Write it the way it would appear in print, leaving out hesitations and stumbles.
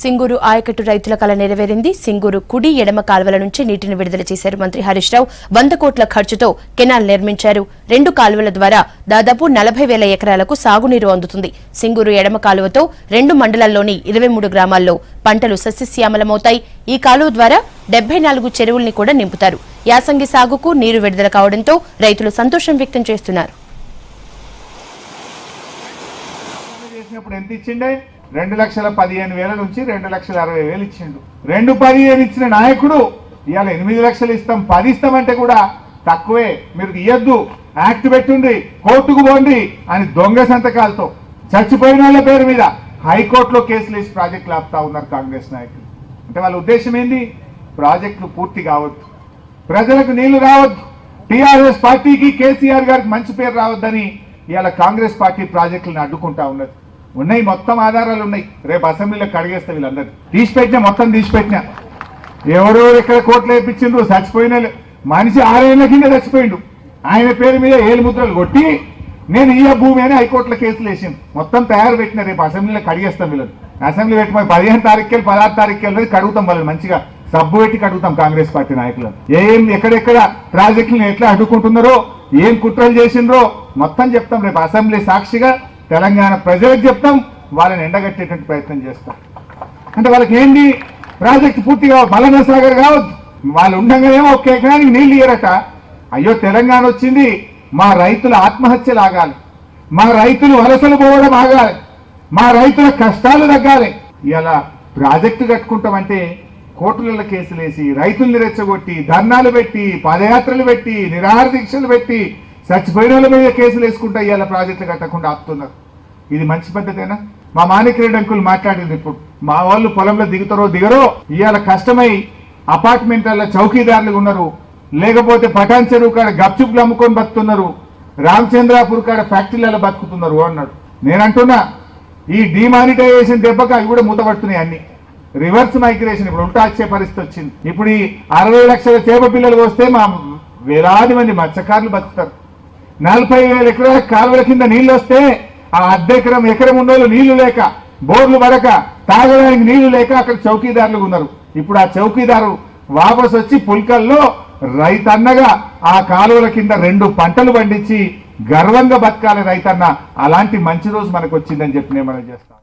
సింగూరు ఆయకట్టు రైతుల కల నెరవేరింది. సింగూరు కుడి ఎడమ కాల్వల నుంచి నీటిని విడుదల చేశారు మంత్రి హరీష్ రావు. 100 కోట్ల ఖర్చుతో కెనాల్ నిర్మించారు. 2 కాలువల ద్వారా దాదాపు 40,000 ఎకరాలకు సాగునీరు అందుతుంది. సింగూరు ఎడమ కాలువతో 2 మండలాల్లోని 23 గ్రామాల్లో పంటలు సస్యశ్యామలమవుతాయి. ఈ కాలువ ద్వారా 74 చెరువుల్ని కూడా నింపుతారు. యాసంగి సాగుకు నీరు విడుదల కావడంతో రైతులు సంతోషం వ్యక్తం చేస్తున్నారు. 2,15,000 నుంచి 2,60,000 ఇచ్చిండు. 2,15,000 ఇచ్చిన నాయకుడు ఇవాళ 8 లక్షలు ఇస్తాం 10 ఇస్తామంటే కూడా తక్కువే, మీరు ఇయ్యద్దు, యాక్ట్ పెట్టుండి, కోర్టుకు పోండి అని దొంగ సంతకాలతో చచ్చిపోయిన వాళ్ళ పేరు మీద హైకోర్టులో కేసులు వేసి ప్రాజెక్టులు ఆపుతా ఉన్నారు కాంగ్రెస్ నాయకులు. అంటే వాళ్ళ ఉద్దేశం ఏంది? ప్రాజెక్టులు పూర్తి కావద్దు, ప్రజలకు నీళ్లు రావద్దు, టీఆర్ఎస్ పార్టీకి కేసీఆర్ గారికి మంచి పేరు రావద్దని ఇవాళ కాంగ్రెస్ పార్టీ ప్రాజెక్టులను అడ్డుకుంటా ఉన్నది. ఉన్నాయి, మొత్తం ఆధారాలు ఉన్నాయి. రేపు అసెంబ్లీలో కడిగేస్తే వీళ్ళందరూ తీసిపెట్టినా, మొత్తం తీసిపెట్టినా. ఎవరో ఇక్కడ కోట్లు వేయించిండ్రు, చచ్చిపోయిన మనిషి 6 ఏళ్ల కింద చచ్చిపోయిండు. ఆయన పేరు మీద 7 ముద్రలు కొట్టి నేను ఈ భూమి అని హైకోర్టులో కేసులు వేసింది. మొత్తం తయారు పెట్టిన రేపు అసెంబ్లీలో కడిగేస్తాం వీళ్ళని. అసెంబ్లీ పెట్టిన 15 తారీఖుకి 16 తారీఖుకి కడుగుతాం వాళ్ళని, మంచిగా సబ్బు పెట్టి కడుగుతాం కాంగ్రెస్ పార్టీ నాయకులను. ఎక్కడెక్కడ ప్రాజెక్టులను ఎట్లా అడ్డుకుంటున్నారో, ఏం కుట్రలు చేసిండ్రో మొత్తం చెప్తాం. రేపు అసెంబ్లీ సాక్షిగా తెలంగాణ ప్రజలకు చెప్తాం, వాళ్ళని ఎండగట్టేటువంటి ప్రయత్నం చేస్తాం. అంటే వాళ్ళకి ఏంటి? ప్రాజెక్టు పూర్తి కావాలి, మల్లన్న సాగర్ కావద్దు. వాళ్ళు ఉండగానేమో ఒక్క ఎకరానికి నీళ్లు ఇయ్యరట. అయ్యో తెలంగాణ వచ్చింది, మా రైతుల ఆత్మహత్యలు ఆగాలి, మా రైతులు వలసలు పోవడం ఆగాలి, మా రైతుల కష్టాలు తగ్గాలి. ఇలా ప్రాజెక్టు కట్టుకుంటామంటే కోర్టులలో కేసులు వేసి రైతుల్ని రెచ్చగొట్టి ధర్నాలు పెట్టి పాదయాత్రలు పెట్టి నిరాహార దీక్షలు పెట్టి చచ్చిపోయిన వాళ్ళ మీద కేసులు వేసుకుంటా ఇవాళ ప్రాజెక్టులు కట్టకుండా ఆపుతున్నారు. ఇది మంచి పద్ధతేనా? మా మాణిక్రెడ్డి అంకుల్ మాట్లాడింది. ఇప్పుడు మా వాళ్ళు పొలంలో దిగుతారో దిగరో ఇవాళ కష్టమై అపార్ట్మెంట్ల చౌకీదారులు ఉన్నారు, లేకపోతే పటాన్ చెరువు కాడ గప్చుప్లు అమ్ముకొని బతుకుతున్నారు, రామచంద్రాపూర్ కాడ ఫ్యాక్టరీలలో బతుకుతున్నారు అన్నాడు. నేనంటున్నా ఈ డిమానిటైజేషన్ దెబ్బకి అవి కూడా మూతపడుతున్నాయి. అన్ని రివర్స్ మైగ్రేషన్ ఇప్పుడు ఉల్టా వచ్చే పరిస్థితి వచ్చింది. ఇప్పుడు ఈ 60 లక్షల చేప పిల్లలు వస్తే మా వేలాది మంది మత్స్యకారులు బతుకుతారు. 40,000 ఎకరాల కాలువల కింద నీళ్లు వస్తే ఆ ఎకరం ఉన్నోళ్ళు నీళ్లు లేక, బోర్లు పడక, తాగడానికి నీళ్లు లేక అక్కడ చౌకీదారులు ఉన్నారు. ఇప్పుడు ఆ చౌకీదారు వాపస్ వచ్చి పుల్కల్లో రైతన్నగా ఆ కాలువల కింద 2 పంటలు పండించి గర్వంగా బతకాలి రైతన్న. అలాంటి మంచి రోజు మనకు వచ్చిందని చెప్పి నేను మనం చేస్తాను.